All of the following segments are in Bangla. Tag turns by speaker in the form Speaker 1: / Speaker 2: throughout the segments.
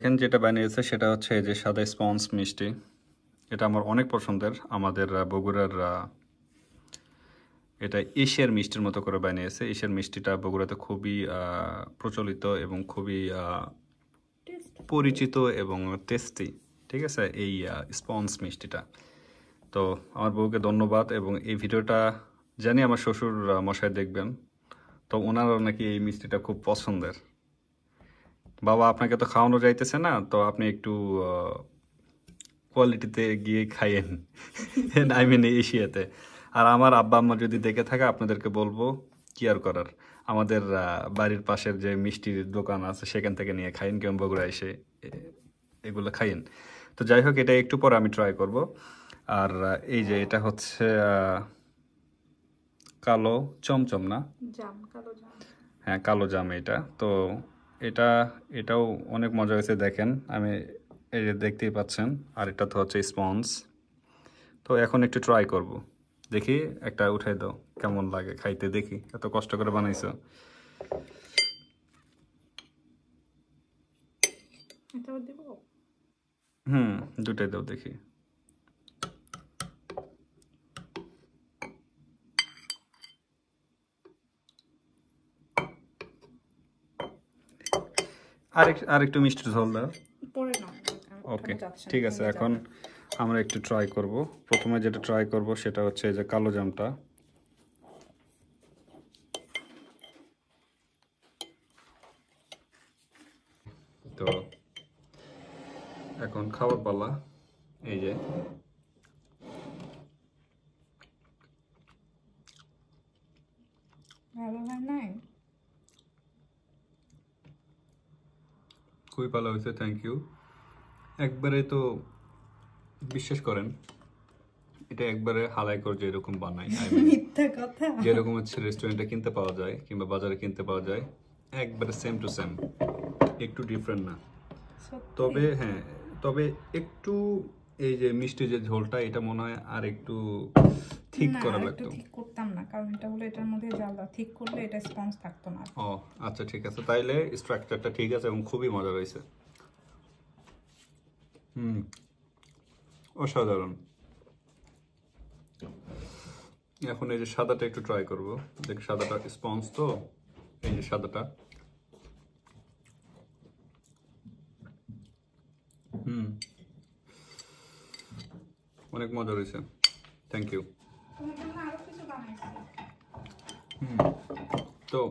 Speaker 1: এখানে যেটা বানিয়েছে সেটা হচ্ছে এই যে সাদা স্পঞ্জ মিষ্টি। এটা আমার অনেক পছন্দের। আমাদের বগুড়ার এটা এশিয়ার মিষ্টির মতো করে বানিয়েছে। এশিয়ার মিষ্টিটা বগুড়াতে খুবই প্রচলিত এবং খুবই পরিচিত এবং টেস্টি। ঠিক আছে, এই স্পঞ্জ মিষ্টিটা। তো আমার বউকে ধন্যবাদ, এবং এই ভিডিওটা জানি আমার শ্বশুর মশাই দেখবেন। তো ওনারও নাকি এই মিষ্টিটা খুব পছন্দের। বাবা, আপনাকে তো খাওয়ানো যাইতেছে না, তো আপনি একটু কোয়ালিটিতে গিয়ে খাইয়েন। আই মিন এশিয়াতে। আর আমার আব্বা আম্মা যদি দেখে থাকে আপনাদেরকে বলবো কি আর করার, আমাদের বাড়ির পাশের যে মিষ্টির দোকান আছে সেখান থেকে নিয়ে খাইন, কেমন বগুড়া এসে এগুলো খাইন। তো যাই হোক, এটা একটু পর আমি ট্রাই করব। আর এই যে এটা হচ্ছে কালো চমচম না, হ্যাঁ কালো জাম এটা। তো এটাও অনেক মজা হয়েছে, দেখেন আমি এই যে দেখতেই পাচ্ছেন। আর এটা তো হচ্ছে স্পঞ্জ। তো এখন একটু ট্রাই করব, দেখি একটা উঠাই দাও কেমন লাগে খাইতে, দেখি এত কষ্ট করে বানাইছো। দুটাই দাও দেখি। আরেকটু মিষ্টি ঝোল দাও। ওকে, ঠিক আছে। এখন আমরা একটু ট্রাই করব। প্রথমে যেটা ট্রাই করব সেটা হচ্ছে যে কালো জামটা। তো এখন খাবার পালা। এই যে খুবই ভালো হয়েছে, থ্যাংক ইউ। একবারে তো বিশ্বাস করেন, এটা একবারে হালাই করে যেরকম বানাই, যেরকম হচ্ছে রেস্টুরেন্টে কিনতে পাওয়া যায় কিংবা বাজারে কিনতে পাওয়া যায়, একবারে সেম টু সেম, একটু ডিফারেন্ট না। তবে হ্যাঁ, তবে একটু এই যে মিষ্টি যে ঝোলটা, এটা মনে হয় আর একটু ঠিক করা লাগতো। ঠিক করতাম না, কারণ এটা হলো এটার মধ্যে জ্বালা, ঠিক করলে এটা স্পঞ্জ থাকতো না। ও আচ্ছা, ঠিক আছে, তাইলে স্ট্রাকচারটা ঠিক আছে এবং খুবই মজা হয়েছে। অসাধারণ। এখন এই যে সাদাটা একটু ট্রাই করব, দেখ সাদাটা স্পঞ্জ তো, এই যে সাদাটা। অনেক মজা হয়েছে, থ্যাংক ইউ। তো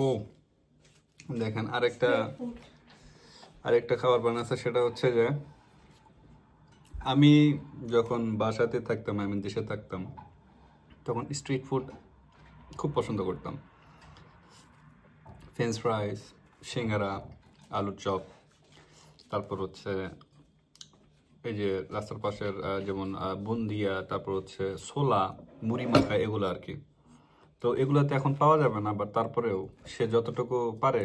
Speaker 1: ও দেখেন, আরেকটা খাবার বানাচ্ছে, সেটা হচ্ছে যে আমি যখন বাসাতে থাকতাম, আমি দেশে থাকতাম, তখন স্ট্রিট ফুড খুব পছন্দ করতাম। ফ্রেঞ্চ ফ্রাইস, সিঙ্গারা, আলুর চপ, তারপর হচ্ছে এই যে রাস্তার পাশের যেমন বুন্দিয়া, তারপর হচ্ছে ছোলা, মুড়ি মাখা, এগুলো আর কি। তো এগুলোতে এখন পাওয়া যাবে না, বাট তারপরেও সে যতটুকু পারে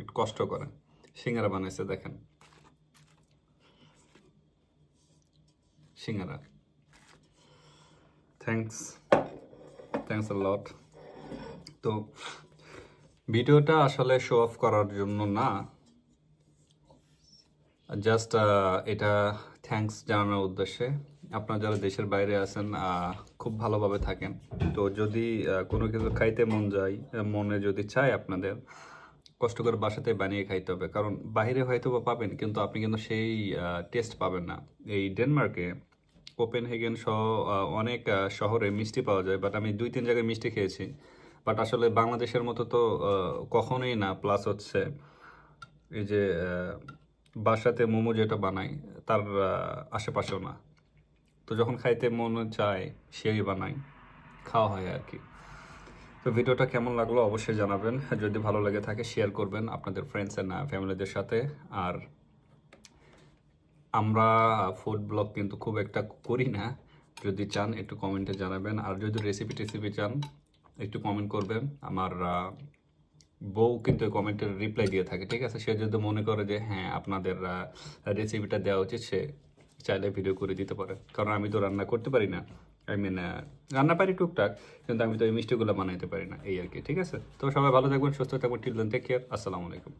Speaker 1: একটু কষ্ট করে সিঙ্গারা বানাইছে, দেখেন সিঙ্গারা। থ্যাংকস আ লট। তো ভিডিওটা আসলে শো অফ করার জন্য না, জাস্ট এটা থ্যাঙ্কস জানানোর উদ্দেশ্যে। আপনারা যারা দেশের বাইরে আছেন, খুব ভালোভাবে থাকেন। তো যদি কোনো কিছু খাইতে মনে যদি চায় আপনাদের, কষ্ট করে বাসাতে বানিয়ে খাইতে হবে, কারণ বাইরে হয়তো বা পাবেন কিন্তু আপনি কিন্তু সেই টেস্ট পাবেন না। এই ডেনমার্কে কোপেনহেগেন সহ অনেক শহরে মিষ্টি পাওয়া যায়, বাট আমি 2-3 জায়গায় মিষ্টি খেয়েছি, বাট আসলে বাংলাদেশের মতো তো কখনোই না। প্লাস হচ্ছে এই যে বাসাতে মোমো যেটা বানাই, তার আশেপাশেও না। তো যখন খাইতে মনে চায় সেই বানাই, খাওয়া হয় আর কি। তো ভিডিওটা কেমন লাগলো অবশ্যই জানাবেন। যদি ভালো লেগে থাকে শেয়ার করবেন আপনাদের ফ্রেন্ডস এন্ড ফ্যামিলিদের সাথে। আর আমরা ফুড ব্লগ কিন্তু খুব একটা করি না, যদি চান একটু কমেন্টে জানাবেন। আর যদি রেসিপি চান একটু কমেন্ট করবেন। আমার বউ কিন্তু কমেন্টের রিপ্লাই দিয়ে থাকে, ঠিক আছে? সে যদি মনে করে যে হ্যাঁ আপনাদের রেসিপিটা দেওয়া উচিত, সে চাইলে ভিডিও করে দিতে পারে, কারণ আমি তো রান্না করতে পারি না। আই মিন রান্না পারি টুকটাক, কিন্তু আমি তো এই মিষ্টিগুলো বানাইতে পারি না, এই আর কি। ঠিক আছে, তো সবাই ভালো থাকবেন, সুস্থ থাকবেন, টিল দেন, টেক কেয়ার, আসসালামু আলাইকুম।